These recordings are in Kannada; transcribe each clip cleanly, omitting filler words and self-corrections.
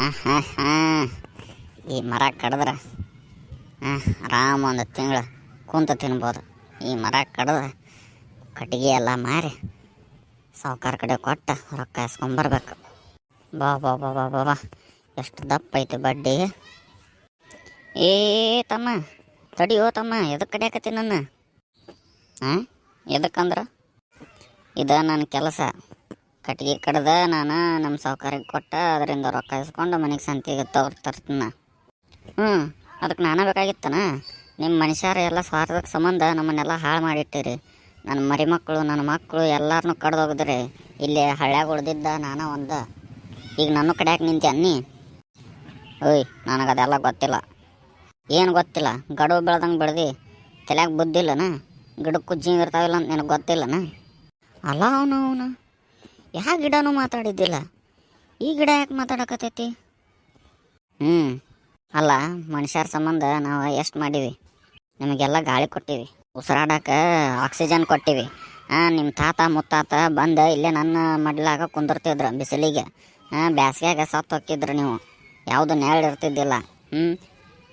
ಹಾಂ ಹಾಂ ಈ ಮರ ಕಡಿದ್ರೆ ಆರಾಮ ಒಂದು ತಿಂಗಳು ಕುಂತ ತಿನ್ಬೋದು. ಈ ಮರ ಕಡಿದ್ರೆ ಕಟ್ಟಿಗೆ ಎಲ್ಲ ಮಾರಿ ಸಾವ್ಕಾರ ಕಡೆ ಕೊಟ್ಟು ರೊಕ್ಕ ಇಸ್ಕೊಂಬರ್ಬೇಕು. ಬಾ ಬಾ ಬಾ ಬಾ ಬಾ ಬಾ ಎಷ್ಟು ದಪ್ಪ ಐತಿ ಬಡ್ಡಿ. ಏ ತಮ್ಮ ತಡಿಯೋ ತಮ್ಮ, ಎದಕ್ಕೆ ಕಡಿಯಾಕತ್ತಿ ನನ್ನ? ಹಾಂ ಎದಕ್ಕಂದ್ರೆ ಇದು ನನ್ನ ಕೆಲಸ. ಕಟ್ಟಿಗೆ ಕಡ್ದ ನಾನು ನಮ್ಮ ಸಾವ್ಕಾರಿಗೆ ಕೊಟ್ಟು ಅದರಿಂದ ರೊಕ್ಕ ಇಸ್ಕೊಂಡು ಮನೆಗೆ ಸಂತಿಗೆ ತರ್ತೀನಿ. ಅದಕ್ಕೆ ನಾನೇ ಬೇಕಾಗಿತ್ತನ? ನಿಮ್ಮ ಮನುಷ್ಯರು ಎಲ್ಲ ಸ್ವಾರ್ಥಕ್ಕೆ ಸಂಬಂಧ ನಮ್ಮನ್ನೆಲ್ಲ ಹಾಳು ಮಾಡಿಟ್ಟಿರಿ. ನನ್ನ ಮರಿ ಮಕ್ಕಳು ನನ್ನ ಮಕ್ಕಳು ಎಲ್ಲರನ್ನೂ ಕಡ್ದೋಗಿದ್ರಿ. ಇಲ್ಲಿ ಹಳ್ಳ್ಯಾಗ ಉಳ್ದಿದ್ದ ನಾನು ಒಂದು. ಈಗ ನನ್ನ ಕಡ್ಯಾಕೆ ನಿಂತೆ ಅನ್ನಿ? ಓಯ್ ನನಗದೆಲ್ಲ ಗೊತ್ತಿಲ್ಲ. ಏನು ಗೊತ್ತಿಲ್ಲ? ಗಡುವು ಬೆಳ್ದಂಗೆ ಬೆಳ್ದು ತಲೆಯಾಗ ಬುದ್ಧಿಲ್ಲನ? ಗಿಡಕ್ಕೂ ಜೀವ ಇರ್ತಾವಿಲ್ಲ ಅಂತ ನಿನಗೆ ಗೊತ್ತಿಲ್ಲನ? ಅಲ್ಲ ಅವನು ಯಾವ ಗಿಡನೂ ಮಾತಾಡಿದ್ದಿಲ್ಲ, ಈ ಗಿಡ ಯಾಕೆ ಮಾತಾಡಕತ್ತೈತಿ? ಅಲ್ಲ, ಮನುಷ್ಯರ ಸಂಬಂಧ ನಾವು ಎಷ್ಟು ಮಾಡೀವಿ? ನಿಮಗೆಲ್ಲ ಗಾಳಿ ಕೊಟ್ಟಿವಿ, ಉಸಿರಾಡಕ್ಕೆ ಆಕ್ಸಿಜನ್ ಕೊಟ್ಟಿವಿ. ನಿಮ್ಮ ತಾತ ಮುತ್ತಾತ ಬಂದು ಇಲ್ಲೇ ನನ್ನ ಮಡ್ಲಾಗ ಕುಂದಿರ್ತಿದ್ರು ಬಿಸಿಲಿಗೆ. ಬ್ಯಾಸ್ಗ್ಯಾಗ ಸತ್ತು ಹೊಕ್ಕಿದ್ರು ನೀವು, ಯಾವುದು ನೆರಳಿರ್ತಿದ್ದಿಲ್ಲ.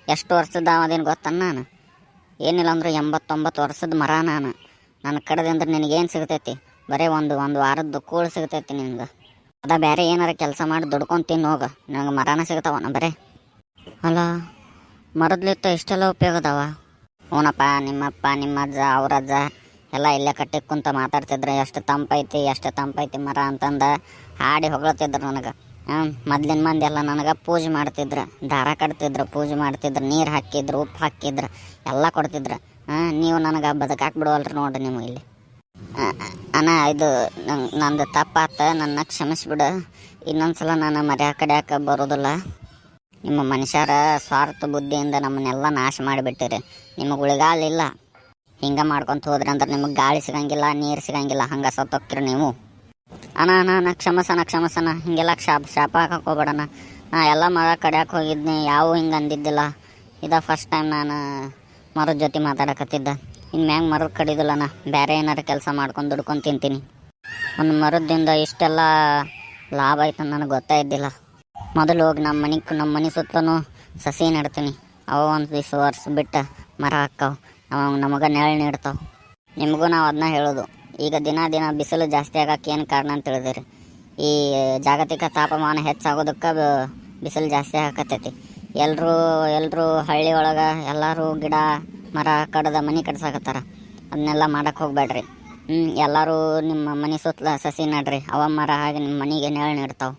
ಎಷ್ಟು ವರ್ಷದ ಅದೇನು ಗೊತ್ತನ್ನ? ನಾನು ಏನಿಲ್ಲ ಅಂದ್ರೆ 89 ವರ್ಷದ ಮರ ನಾನು. ನನ್ನ ಕಡ್ದಂದ್ರೆ ನಿನಗೇನು ಸಿಗ್ತೈತಿ? ಬರೀ ಒಂದು ವಾರದ್ದು ಕೂಳು ಸಿಗ್ತೈತಿ ನಿನ್ಗೆ. ಅದ ಬೇರೆ ಏನಾರ ಕೆಲಸ ಮಾಡಿ ದುಡ್ಕೊಂಡು ತಿನ್ನು ಹೋಗ, ನನಗೆ ಮರನ ಸಿಗ್ತಾವನ ಬರೇ. ಅಲ್ಲ, ಮರದ್ಲಿತ್ತ ಇಷ್ಟೆಲ್ಲ ಉಪಯೋಗ ಅದಾವ? ಹ್ಞೂನಪ್ಪ, ನಿಮ್ಮಪ್ಪ ನಿಮ್ಮ ಅಜ್ಜ ಅವ್ರ ಅಜ್ಜ ಎಲ್ಲ ಇಲ್ಲೇ ಕಟ್ಟಿ ಕುಂತ ಮಾತಾಡ್ತಿದ್ರು, ಎಷ್ಟು ತಂಪೈತಿ ಮರ ಅಂತಂದು ಹಾಡಿ ಹೊಗಳತ್ತಿದ್ರು ನನಗೆ. ಮೊದ್ಲಿನ ಮಂದಿ ಎಲ್ಲ ನನಗೆ ಪೂಜೆ ಮಾಡ್ತಿದ್ರು, ದಾರ ಕಟ್ತಿದ್ರು, ಪೂಜೆ ಮಾಡ್ತಿದ್ರು, ನೀರು ಹಾಕಿದ್ರು, ಉಪ್ಪು ಹಾಕಿದ್ರು, ಎಲ್ಲ ಕೊಡ್ತಿದ್ರು. ನೀವು ನನಗೆ ಬದುಕಾಕ್ ಬಿಡುವಲ್ರಿ ನೋಡ್ರಿ ನೀವು ಇಲ್ಲಿ. ಅಣ್ಣ, ಇದು ನಂದು ತಪ್ಪಾತ, ನನ್ನ ಕ್ಷಮಿಸ್ಬಿಡು. ಇನ್ನೊಂದ್ಸಲ ನಾನು ಮರ್ಯಾ ಕಡ್ಯಾಕ ಬರೋದಿಲ್ಲ. ನಿಮ್ಮ ಮನುಷ್ಯರ ಸ್ವಾರ್ಥ ಬುದ್ಧಿಯಿಂದ ನಮ್ಮನ್ನೆಲ್ಲ ನಾಶ ಮಾಡಿಬಿಟ್ಟಿರಿ. ನಿಮಗೆ ಉಳಿಗಾಲಿಲ್ಲ. ಹಿಂಗೆ ಮಾಡ್ಕೊತ ಹೋದ್ರಿ ಅಂದ್ರೆ ನಿಮಗೆ ಗಾಳಿ ಸಿಗಂಗಿಲ್ಲ, ನೀರು ಸಿಗಂಗಿಲ್ಲ, ಹಂಗೆ ಸತ್ತೋಗ್ತೀರಿ ನೀವು. ಅಣ್ಣ ಕ್ಷಮಸನ ಹಿಂಗೆಲ್ಲ ಶಾಪ ಹಾಕಕ್ಕೆ ಹೋಗ್ಬೇಡಣ. ನಾ ಎಲ್ಲ ಮರ ಕಡ್ಯಾಕೆ ಹೋಗಿದ್ನಿ, ಯಾವ ಹಿಂಗೆ ಅಂದಿದ್ದಿಲ್ಲ. ಇದ ಫಸ್ಟ್ ಟೈಮ್ ನಾನು ಮರದ ಜೊತೆ ಮಾತಾಡಕತ್ತಿದ್ದ. ಇನ್ನು ಮ್ಯಾಂಗ ಮರದ ಕಡಿದಿಲ್ಲಣ್ಣ, ಬೇರೆ ಏನಾರು ಕೆಲಸ ಮಾಡ್ಕೊಂಡು ದುಡ್ಕೊಂಡು ತಿಂತೀನಿ. ಒಂದು ಮರದಿಂದ ಇಷ್ಟೆಲ್ಲ ಲಾಭ ಆಯ್ತು ನನಗೆ ಗೊತ್ತೇ ಇದ್ದಿಲ್ಲ. ಮೊದಲು ಹೋಗಿ ನಮ್ಮ ಮನೆ ಸುತ್ತಲೂ ಸಸಿ ನೆಡ್ತೀನಿ. ಅವ ಒಂದು ದಿವ್ಸ ವರ್ಷ ಬಿಟ್ಟು ಮರ ಹಾಕ್ಕಾವು, ಅವ ನಮಗೆ ನೆರಳು ನೀಡ್ತಾವೆ. ನಿಮಗೂ ನಾವು ಅದನ್ನ ಹೇಳೋದು. ಈಗ ದಿನ ಬಿಸಿಲು ಜಾಸ್ತಿ ಆಗಕ್ಕೆ ಏನು ಕಾರಣ ಅಂತ ಹೇಳಿದಿರಿ? ಈ ಜಾಗತಿಕ ತಾಪಮಾನ ಹೆಚ್ಚಾಗೋದಕ್ಕೆ ಬಿಸಿಲು ಜಾಸ್ತಿ ಆಗಕತ್ತೈತಿ. ಎಲ್ಲರೂ ಹಳ್ಳಿ ಒಳಗೆ ಎಲ್ಲರೂ ಗಿಡ ಮರ ಕಡ್ದ ಮನೆ ಕಟ್ಸಾಕತ್ತಾರ. ಅದನ್ನೆಲ್ಲ ಮಾಡಕ್ಕೆ ಹೋಗ್ಬೇಡ್ರಿ. ಎಲ್ಲರೂ ನಿಮ್ಮ ಮನೆ ಸುತ್ತಲ ಸಸಿ ನಡ್ರಿ, ಅವ ಮರ ಹಾಗೆ ನಿಮ್ಮ ಮನೆಗೆ ನೆರಳು ನೀಡ್ತಾವೆ.